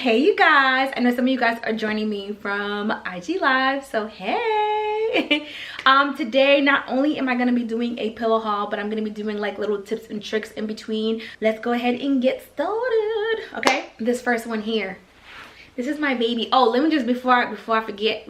Hey you guys, I know some of you guys are joining me from IG Live, so hey. Today not only am I going to be doing a pillow haul, but I'm going to be doing like little tips and tricks in between. Let's go ahead and get started. Okay, this first one here, this is my baby. Oh, let me just before I forget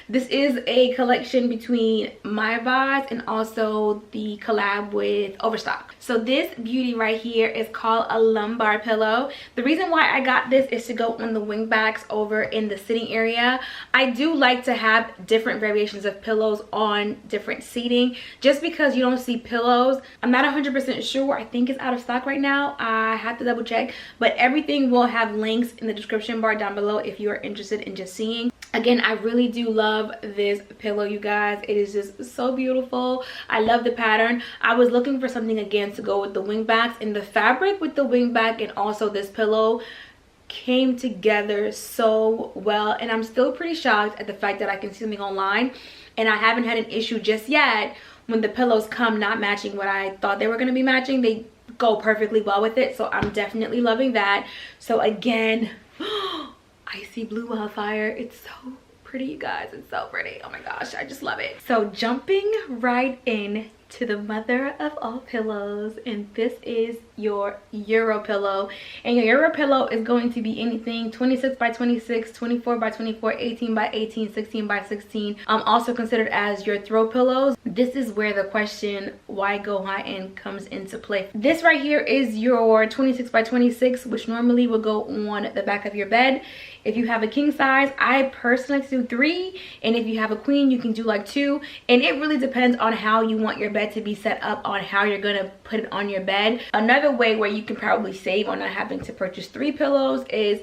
this is a collection between my buys and also the collab with Overstock. So this beauty right here is called a lumbar pillow. The reason why I got this is to go on the wing backs over in the sitting area. I do like to have different variations of pillows on different seating, just because you don't see pillows. I'm not 100% sure. I think it's out of stock right now. I have to double check, but everything will have links in the description bar down below if you are interested in just seeing. Again, I really do love this pillow, you guys. It is just so beautiful. I love the pattern. I was looking for something again to go with the wing backs, and the fabric with the wing back and also this pillow came together so well, and I'm still pretty shocked at the fact that I can see something online and I haven't had an issue just yet when the pillows come not matching what I thought they were going to be matching. They go perfectly well with it, so I'm definitely loving that. So again, icy blue Wildflower. It's so pretty, you guys. It's so pretty. Oh my gosh, I just love it. So jumping right in to the mother of all pillows, and this is your Euro pillow. And your Euro pillow is going to be anything 26 by 26, 24 by 24, 18 by 18, 16 by 16. Also considered as your throw pillows. This is where the question why go high end comes into play. This right here is your 26 by 26, which normally will go on the back of your bed. If you have a king size, I personally like to do 3, and if you have a queen, you can do like 2. And it really depends on how you want your bed to be set up, on how you're gonna put it on your bed. Another way where you can probably save on not having to purchase 3 pillows is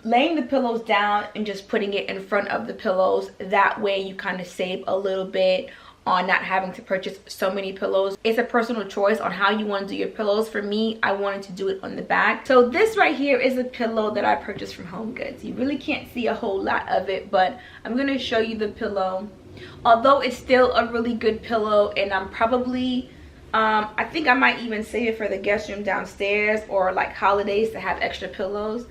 laying the pillows down and just putting it in front of the pillows. That way you kind of save a little bit on not having to purchase so many pillows. It's a personal choice on how you want to do your pillows. For me, I wanted to do it on the back. So this right here is a pillow that I purchased from Home Goods. You really can't see a whole lot of it, but I'm going to show you the pillow. Although it's still a really good pillow, and I'm probably I think I might even save it for the guest room downstairs or like holidays to have extra pillows.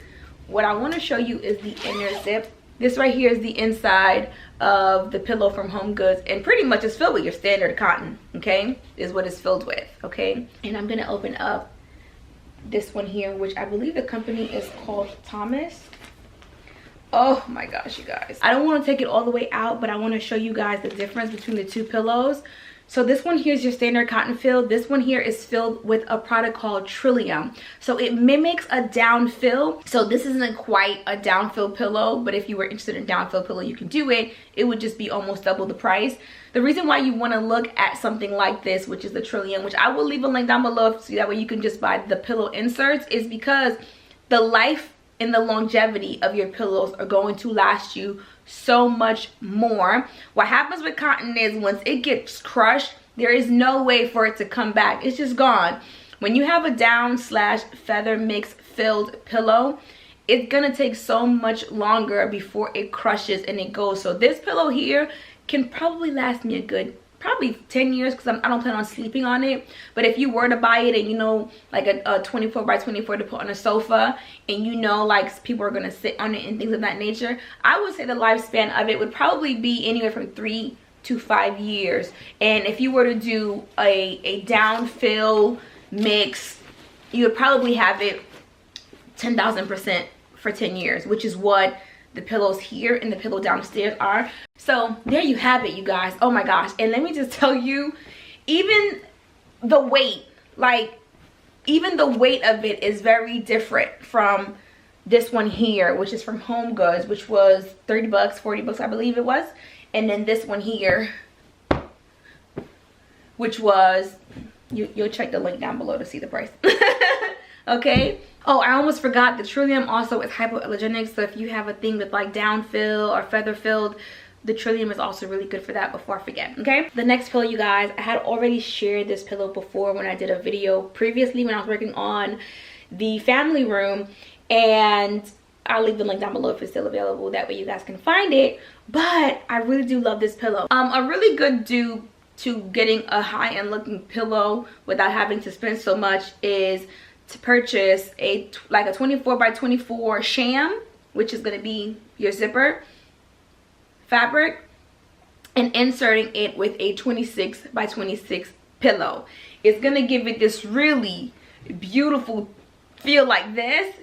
What I want to show you is the inner zip. This right here is the inside of the pillow from Home Goods, and pretty much it's filled with your standard cotton, okay, is what it's filled with, okay. And I'm gonna open up this one here, which I believe the company is called Thomas. Oh my gosh, you guys, I don't want to take it all the way out, but I want to show you guys the difference between the two pillows. So this one here is your standard cotton fill. This one here is filled with a product called Trillium. So it mimics a down fill. So this isn't quite a down fill pillow, but if you were interested in down fill pillow, you can do it. It would just be almost double the price. The reason why you want to look at something like this, which is the Trillium, which I will leave a link down below so that way you can just buy the pillow inserts, is because the life and the longevity of your pillows are going to last you so much more. What happens with cotton is once it gets crushed, there is no way for it to come back. It's just gone. When you have a down slash feather mix filled pillow, it's gonna take so much longer before it crushes and it goes. So this pillow here can probably last me a good probably 10 years because I don't plan on sleeping on it. But if you were to buy it and you know, like a 24 by 24 to put on a sofa, and you know, like people are gonna sit on it and things of that nature, I would say the lifespan of it would probably be anywhere from 3 to 5 years. And if you were to do a down fill mix, you would probably have it 10,000% for 10 years, which is what the pillows here and the pillow downstairs are. So there you have it, you guys. Oh my gosh. And let me just tell you, even the weight, like even the weight of it is very different from this one here, which is from Home Goods, which was 30 bucks, 40 bucks, I believe it was. And then this one here, which was, you'll check the link down below to see the price. Okay. Oh, I almost forgot, the Trillium also is hypoallergenic. So if you have a thing with like down fill or feather filled, the Trillium is also really good for that, before I forget. Okay, the next pillow, you guys, I had already shared this pillow before when I did a video previously when I was working on the family room, and I'll leave the link down below if it's still available, that way you guys can find it. But I really do love this pillow. A really good dupe to getting a high-end looking pillow without having to spend so much is to purchase like a 24 by 24 sham, which is going to be your zipper fabric, and inserting it with a 26 by 26 pillow. It's going to give it this really beautiful feel like this.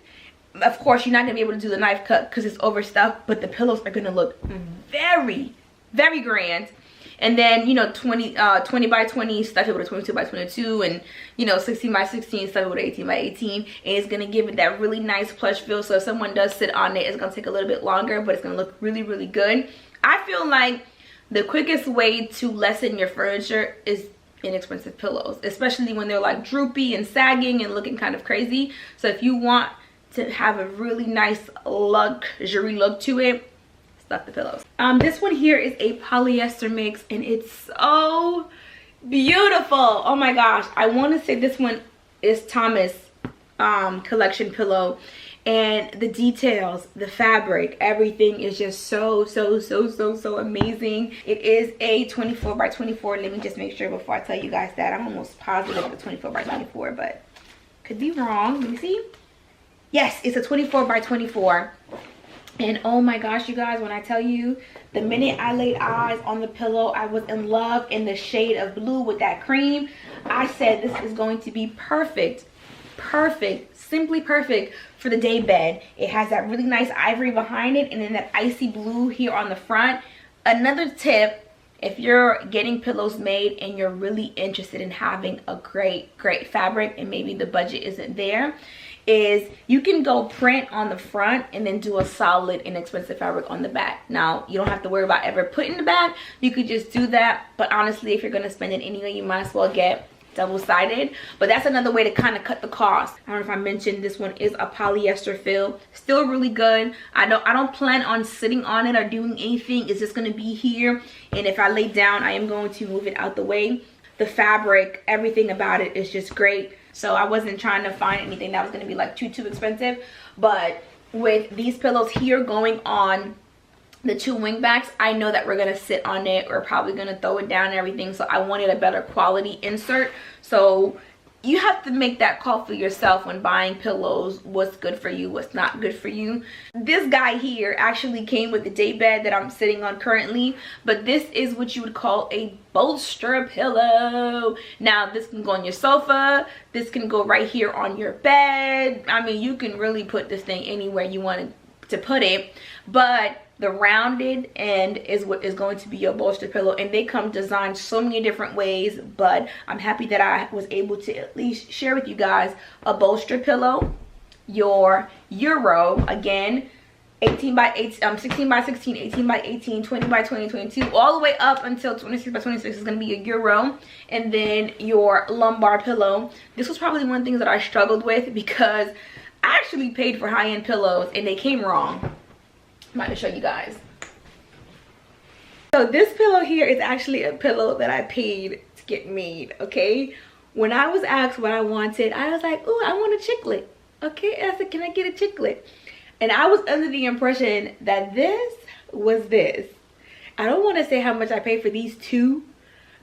Of course, you're not going to be able to do the knife cut because it's overstuffed, but the pillows are going to look very, very grand. And then, you know, 20 by 20, stuff it with a 22 by 22, and, you know, 16 by 16, stuff it with 18 by 18. And it's going to give it that really nice plush feel. So if someone does sit on it, it's going to take a little bit longer, but it's going to look really, really good. I feel like the quickest way to lessen your furniture is inexpensive pillows, especially when they're like droopy and sagging and looking kind of crazy. So if you want to have a really nice luxury look to it, stuff the pillows. This one here is a polyester mix, and it's so beautiful. Oh my gosh, I want to say this one is Thomas collection pillow, and the details, the fabric, everything is just so amazing. It is a 24 by 24. Let me just make sure before I tell you guys that. I'm almost positive it's 24 by 24, but could be wrong. Let me see. Yes, it's a 24 by 24. And oh my gosh, you guys, when I tell you, the minute I laid eyes on the pillow, I was in love in the shade of blue with that cream. I said this is going to be perfect, simply perfect for the day bed. It has that really nice ivory behind it, and then that icy blue here on the front. Another tip, if you're getting pillows made and you're really interested in having a great fabric, and maybe the budget isn't there, is you can go print on the front and then do a solid inexpensive fabric on the back. Now, you don't have to worry about ever putting the back. You could just do that. But honestly, if you're going to spend it anyway, you might as well get double-sided. But that's another way to kind of cut the cost. I don't know if I mentioned this one is a polyester fill. Still really good. I don't plan on sitting on it or doing anything. It's just going to be here. And if I lay down, I am going to move it out the way. The fabric, everything about it is just great. So I wasn't trying to find anything that was going to be like too expensive. But with these pillows here going on the two wing backs, I know that we're going to sit on it. We're probably going to throw it down and everything. So I wanted a better quality insert. So you have to make that call for yourself when buying pillows. What's good for you, what's not good for you. This guy here actually came with the day bed that I'm sitting on currently, but this is what you would call a bolster pillow. Now this can go on your sofa, this can go right here on your bed. I mean, you can really put this thing anywhere you want to put it, but the rounded end is what is going to be your bolster pillow, and they come designed so many different ways. But I'm happy that I was able to at least share with you guys a bolster pillow, your Euro, again 18 by 8, 16 by 16, 18 by 18, 20 by 20, 22, all the way up until 26 by 26 is going to be a Euro. And then your lumbar pillow. This was probably one of the things that I struggled with because I actually paid for high-end pillows and they came wrong. I'm about to show you guys. So this pillow here is actually a pillow that I paid to get made, okay? When I was asked what I wanted, I was like, oh, I want a chiclet. Okay, I said, can I get a chiclet? And I was under the impression that this was this. I don't want to say how much I paid for these two,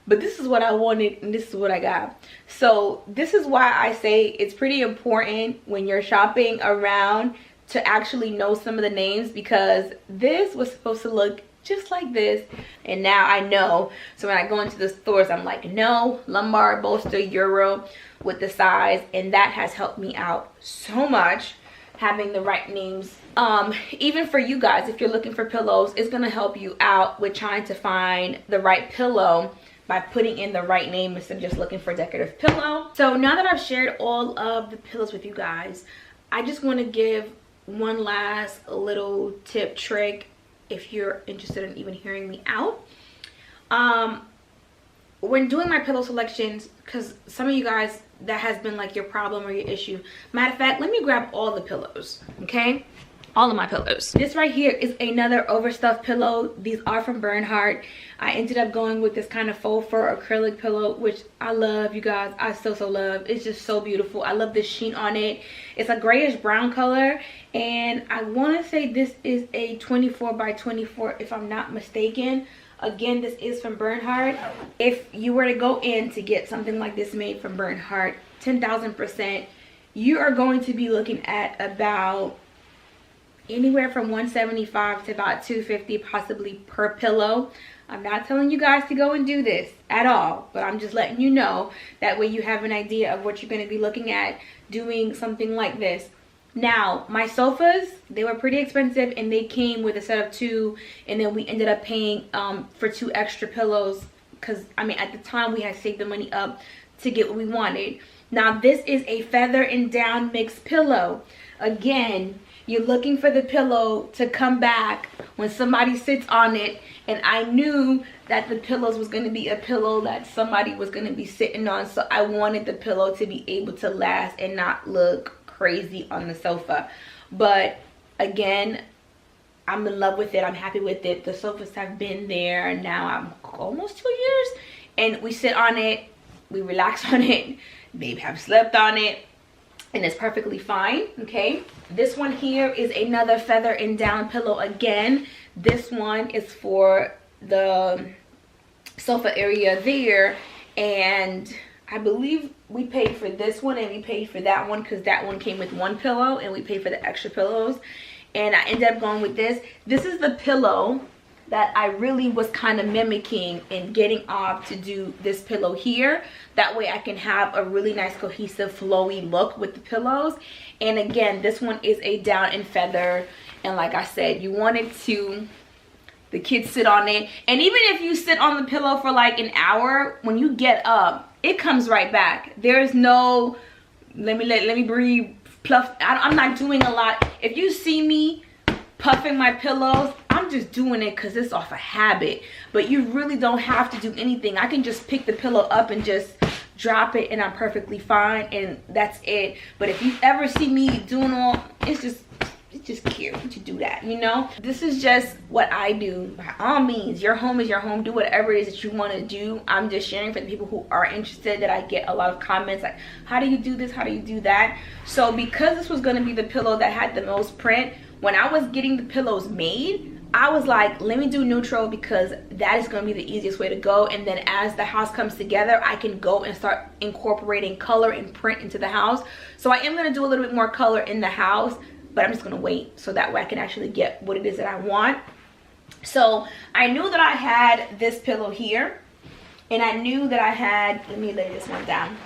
but this is what I wanted and this is what I got. So this is why I say it's pretty important when you're shopping around to actually know some of the names, because this was supposed to look just like this and now I know. So when I go into the stores, I'm like, no, lumbar, bolster, Euro with the size, and that has helped me out so much, having the right names. Even for you guys, if you're looking for pillows, it's gonna help you out with trying to find the right pillow by putting in the right name instead of just looking for decorative pillow. So now that I've shared all of the pillows with you guys, I just want to give one last little tip, trick, if you're interested in even hearing me out. When doing my pillow selections, because some of you guys, that has been like your problem or your issue. Matter of fact, let me grab all the pillows, okay? All of my pillows. This right here is another overstuffed pillow. These are from Bernhardt. I ended up going with this kind of faux fur acrylic pillow, which I love, you guys. I so love. It's just so beautiful. I love the sheen on it. It's a grayish brown color, and I want to say this is a 24 by 24 if I'm not mistaken. Again, this is from Bernhardt. If you were to go in to get something like this made from Bernhardt, 10,000%, you are going to be looking at about anywhere from $175 to about $250 possibly per pillow. I'm not telling you guys to go and do this at all, but I'm just letting you know, that way you have an idea of what you're going to be looking at doing something like this. Now, my sofas, they were pretty expensive, and they came with a set of 2, and then we ended up paying for 2 extra pillows, because I mean, at the time we had saved the money up to get what we wanted. Now, this is a feather and down mixed pillow. Again, you're looking for the pillow to come back when somebody sits on it, and I knew that the pillows was going to be a pillow that somebody was going to be sitting on, so I wanted the pillow to be able to last and not look crazy on the sofa. But again, I'm in love with it. I'm happy with it. The sofas have been there now, I'm almost 2 years, and we sit on it, we relax on it, babe have slept on it, and it's perfectly fine. Okay, this one here is another feather and down pillow. Again, this one is for the sofa area there, and I believe we paid for this one and we paid for that one because that one came with 1 pillow, and we paid for the extra pillows, and I ended up going with this. This is the pillow that I really was kind of mimicking and getting off to do this pillow here. That way I can have a really nice cohesive flowy look with the pillows. And again, this one is a down and feather, and like I said, you wanted to, the kids sit on it, and even if you sit on the pillow for like an hour, when you get up, it comes right back. There's no let me breathe, pluff. I'm not doing a lot. If you see me puffing my pillows, I'm just doing it because it's off a habit. But you really don't have to do anything. I can just pick the pillow up and just drop it, and I'm perfectly fine, and that's it. But if you ever see me doing all, it's just cute to do that, you know. This is just what I do. By all means, your home is your home. Do whatever it is that you want to do. I'm just sharing for the people who are interested, that I get a lot of comments like, how do you do this, how do you do that? So because this was going to be the pillow that had the most print, when I was getting the pillows made, I was like, let me do neutral, because that is going to be the easiest way to go. And then as the house comes together, I can go and start incorporating color and print into the house. So I am going to do a little bit more color in the house, but I'm just going to wait so that way I can actually get what it is that I want. So I knew that I had this pillow here, and I knew that I had, let me lay this one down.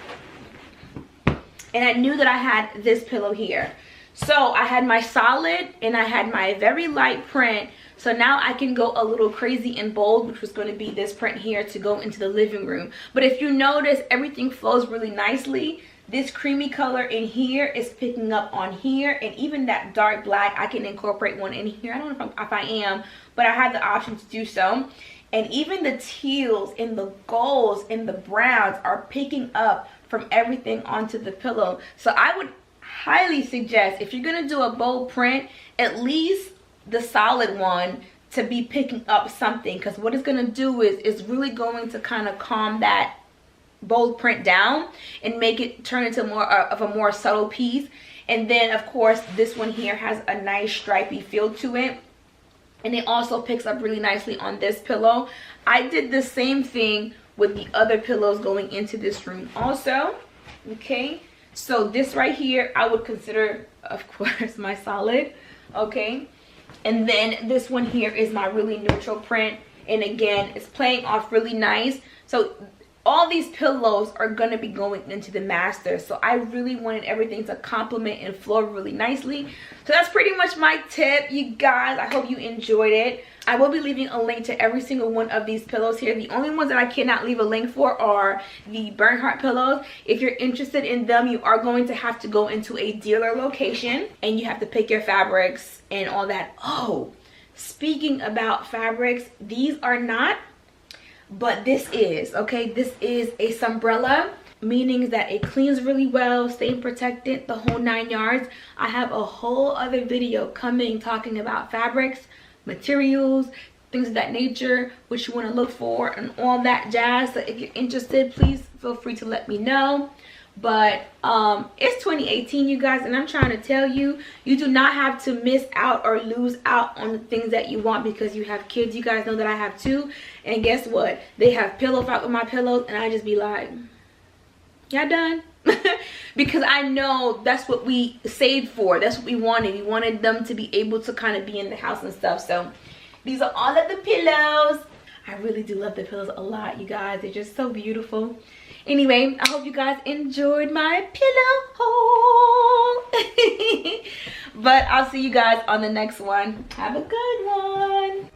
And I knew that I had this pillow here. So I had my solid and I had my very light print. So now I can go a little crazy and bold, which was going to be this print here to go into the living room. But if you notice, everything flows really nicely. This creamy color in here is picking up on here, and even that dark black, I can incorporate one in here. I don't know if I am, but I have the option to do so. And even the teals and the golds and the browns are picking up from everything onto the pillow. So I would highly suggest, if you're going to do a bold print, at least the solid one to be picking up something, because what it's going to do is it's really going to kind of calm that bold print down and make it turn into more of a more subtle piece. And then of course this one here has a nice stripy feel to it, and it also picks up really nicely on this pillow. I did the same thing with the other pillows going into this room also. Okay, so this right here I would consider, of course, my solid. Okay, and then this one here is my really neutral print, and again it's playing off really nice. So all these pillows are going to be going into the master, so I really wanted everything to complement and flow really nicely. So that's pretty much my tip, you guys. I hope you enjoyed it. I will be leaving a link to every single one of these pillows here. The only ones that I cannot leave a link for are the Bernhardt pillows. If you're interested in them, you are going to have to go into a dealer location, and you have to pick your fabrics and all that. Oh, speaking about fabrics, these are not, but this is, okay, this is a sunbrella, meaning that it cleans really well, stain protected, the whole 9 yards. I have a whole other video coming talking about fabrics, materials, things of that nature, what you want to look for and all that jazz. So if you're interested, please feel free to let me know. But it's 2018, you guys, and I'm trying to tell you, you do not have to miss out or lose out on the things that you want because you have kids. You guys know that I have two, and guess what, they have pillow fight with my pillows, and I just be like, y'all done? because I know that's what we saved for. That's what we wanted. We wanted them to be able to kind of be in the house and stuff. So these are all of the pillows. I really do love the pillows a lot, you guys. They're just so beautiful. Anyway, I hope you guys enjoyed my pillow haul. But I'll see you guys on the next one. Have a good one.